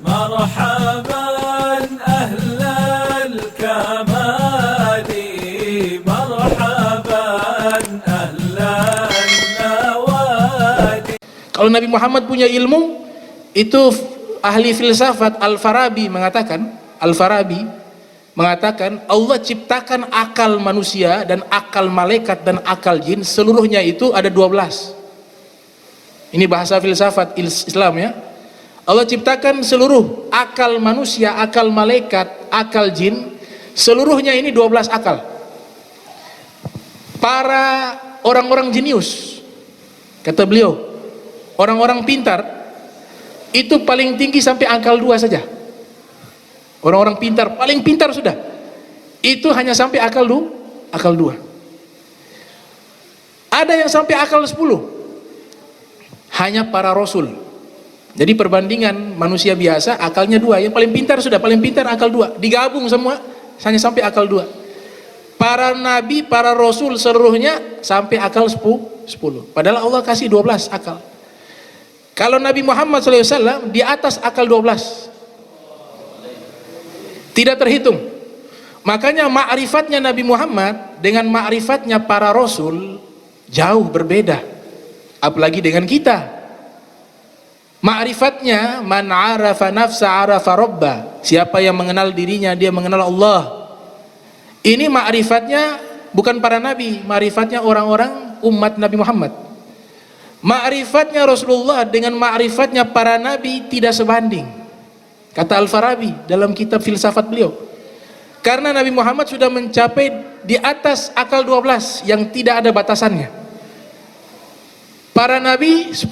مرحبا أهل الكمال مرحبا أهل النوادي. Kalau Nabi Muhammad punya ilmu, itu ahli filsafat Al-Farabi mengatakan Allah ciptakan akal manusia dan akal malaikat dan akal jin, seluruhnya itu ada 12. Ini bahasa filsafat Islam ya. Allah ciptakan seluruh akal manusia, akal malaikat, akal jin, seluruhnya ini 12 akal. Para orang-orang jenius, kata beliau, orang-orang pintar itu paling tinggi sampai akal 2 saja. Orang-orang pintar, paling pintar sudah, itu hanya sampai akal 2. Ada yang sampai akal 10, hanya para rasul. Jadi perbandingan manusia biasa akalnya 2, yang paling pintar sudah, paling pintar akal 2, digabung semua hanya sampai akal 2. Para nabi, para rasul seluruhnya sampai akal 10. Padahal Allah kasih 12 akal. Kalau Nabi Muhammad SAW di atas akal 12, tidak terhitung. Makanya ma'rifatnya Nabi Muhammad dengan ma'rifatnya para rasul jauh berbeda, apalagi dengan kita. Ma'rifatnya man arafa nafsa arafa rabba, siapa yang mengenal dirinya dia mengenal Allah. Ini ma'rifatnya bukan para nabi, ma'rifatnya orang-orang umat Nabi Muhammad. Ma'rifatnya Rasulullah dengan ma'rifatnya para nabi tidak sebanding, kata Al-Farabi dalam kitab filsafat beliau. Karena Nabi Muhammad sudah mencapai di atas akal 12 yang tidak ada batasannya. Para nabi 10,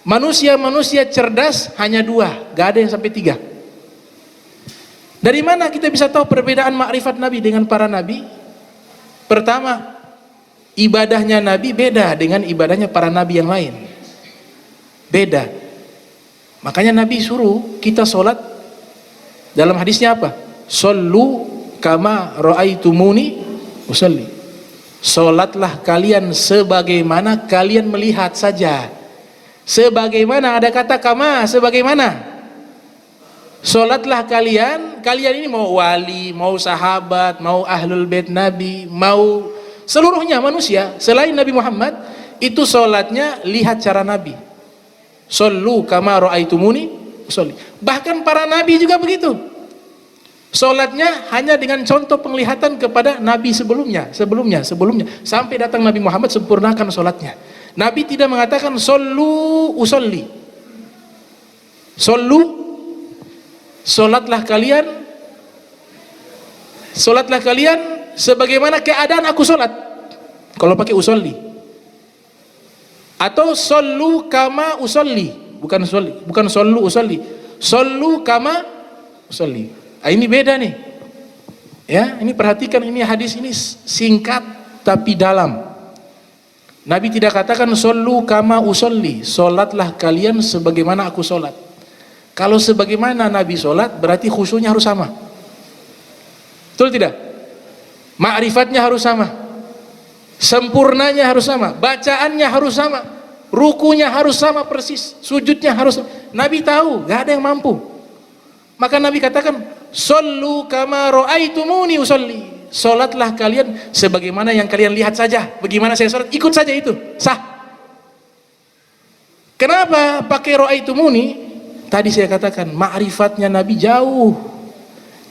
manusia cerdas hanya 2, gak ada yang sampai 3. Dari mana kita bisa tahu perbedaan makrifat Nabi dengan para nabi? Pertama, ibadahnya Nabi beda dengan ibadahnya para nabi yang lain, beda. Makanya Nabi suruh kita sholat dalam hadisnya apa? Shollu kama ra'aitumuni usalli. Sholatlah kalian sebagaimana kalian melihat saja. Sebagaimana, ada kata kama, sebagaimana. Sholatlah kalian ini mau wali, mau sahabat, mau ahlul bait Nabi, mau seluruhnya manusia selain Nabi Muhammad, itu sholatnya lihat cara Nabi. Shollu kama ra'aitumuni usolli. Bahkan para nabi juga begitu, sholatnya hanya dengan contoh penglihatan kepada nabi sebelumnya, sampai datang Nabi Muhammad sempurnakan sholatnya. Nabi tidak mengatakan shollu usolli, shollu, sholatlah kalian sebagaimana keadaan aku sholat, kalau pakai usolli. Atau shollu kama usolli, bukan shollu usolli, shollu kama usolli. Ini beda nih ya. Ini perhatikan, ini hadis ini singkat tapi dalam. Nabi tidak katakan shollu kama usolli, sholatlah kalian sebagaimana aku sholat. Kalau sebagaimana Nabi sholat berarti khusyuknya harus sama, betul tidak? Ma'rifatnya harus sama, sempurnanya harus sama, bacaannya harus sama, rukunya harus sama persis, sujudnya harus sama. Nabi tahu gak ada yang mampu, maka Nabi katakan shollu kama ra'aitumuni usolli, sholatlah kalian sebagaimana yang kalian lihat saja, bagaimana saya sholat ikut saja, itu sah. Kenapa pakai ra'aitumuni? Tadi saya katakan ma'rifatnya Nabi jauh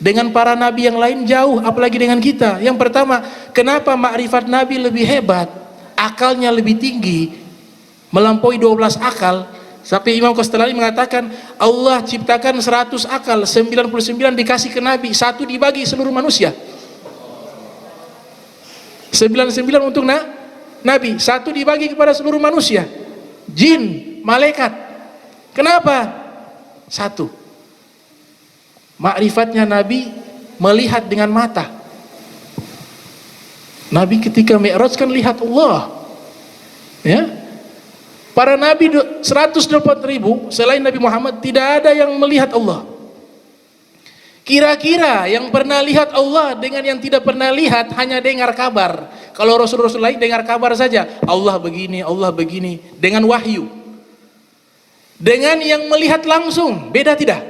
dengan para nabi yang lain, jauh, apalagi dengan kita. Yang pertama, kenapa makrifat Nabi lebih hebat, akalnya lebih tinggi, melampaui 12 akal. Sampai Imam Qastalani mengatakan Allah ciptakan 100 akal, 99 dikasih ke Nabi, 1 dibagi seluruh manusia. 99 untuk Nabi, 1 dibagi kepada seluruh manusia, jin, malaikat. Kenapa? 1, makrifatnya Nabi melihat dengan mata. Nabi ketika Mi'raj kan lihat Allah ya. Para nabi 180.000 selain Nabi Muhammad tidak ada yang melihat Allah. Kira-kira yang pernah lihat Allah dengan yang tidak pernah lihat hanya dengar kabar. Kalau Rasul-Rasul lain dengar kabar saja, Allah begini dengan wahyu. dengan yang melihat langsung. Beda tidak?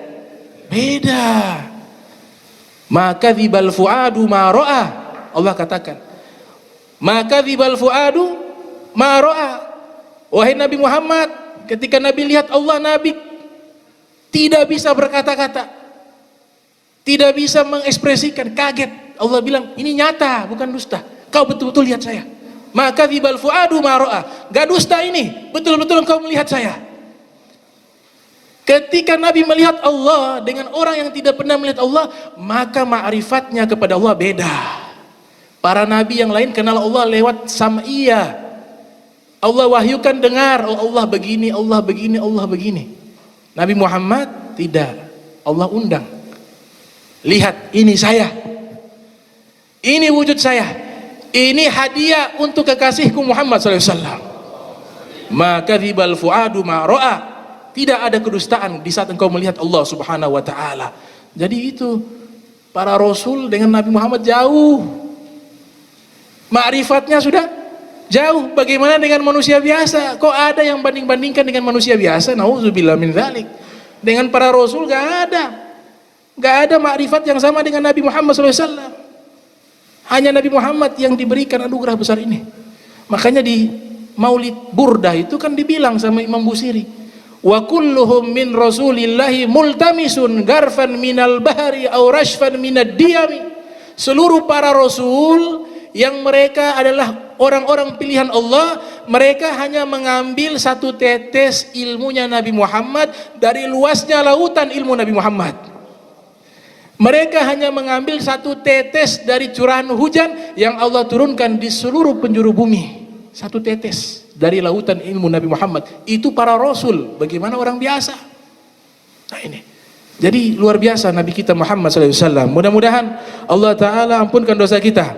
Beda. Maka dzibal fuadu ma ra'a. Allah katakan, maka dzibal fuadu ma ra'a. Wahai Nabi Muhammad, ketika Nabi lihat Allah, Nabi tidak bisa berkata-kata, tidak bisa mengekspresikan, kaget. Allah bilang, ini nyata, bukan dusta. Kau betul-betul lihat saya. Maka dzibal fuadu ma ra'a. Gak dusta ini, betul-betul engkau melihat saya. Ketika Nabi melihat Allah dengan orang yang tidak pernah melihat Allah, maka ma'rifatnya kepada Allah beda. Para nabi yang lain kenal Allah lewat sam'iyah. Allah wahyukan dengar, oh Allah begini, Allah begini, Allah begini. Nabi Muhammad tidak. Allah undang. Lihat, ini saya. Ini wujud saya. Ini hadiah untuk kekasihku Muhammad SAW. Maka dzibal fuadu ma ra'a. Tidak ada kedustaan di saat engkau melihat Allah Subhanahu wa taala. Jadi itu para rasul dengan Nabi Muhammad jauh. Ma'rifatnya sudah jauh. Bagaimana dengan manusia biasa? Kok ada yang banding-bandingkan dengan manusia biasa? Nauzubillah min dzalik. Dengan para rasul gak ada. Gak ada ma'rifat yang sama dengan Nabi Muhammad SAW. Hanya Nabi Muhammad yang diberikan anugerah besar ini. Makanya di Maulid Burdah itu kan dibilang sama Imam Busiri, wa kulluhum min rasulillahi multamisun garfan minal bahari aw rashfan minad diyami. Seluruh para rasul yang mereka adalah orang-orang pilihan Allah, mereka hanya mengambil satu tetes ilmunya Nabi Muhammad dari luasnya lautan ilmu Nabi Muhammad. Mereka hanya mengambil satu tetes dari curahan hujan yang Allah turunkan di seluruh penjuru bumi. Satu tetes dari lautan ilmu Nabi Muhammad. Itu para rasul. Bagaimana orang biasa? Nah ini. Jadi luar biasa Nabi kita Muhammad SAW. Mudah-mudahan Allah Ta'ala ampunkan dosa kita.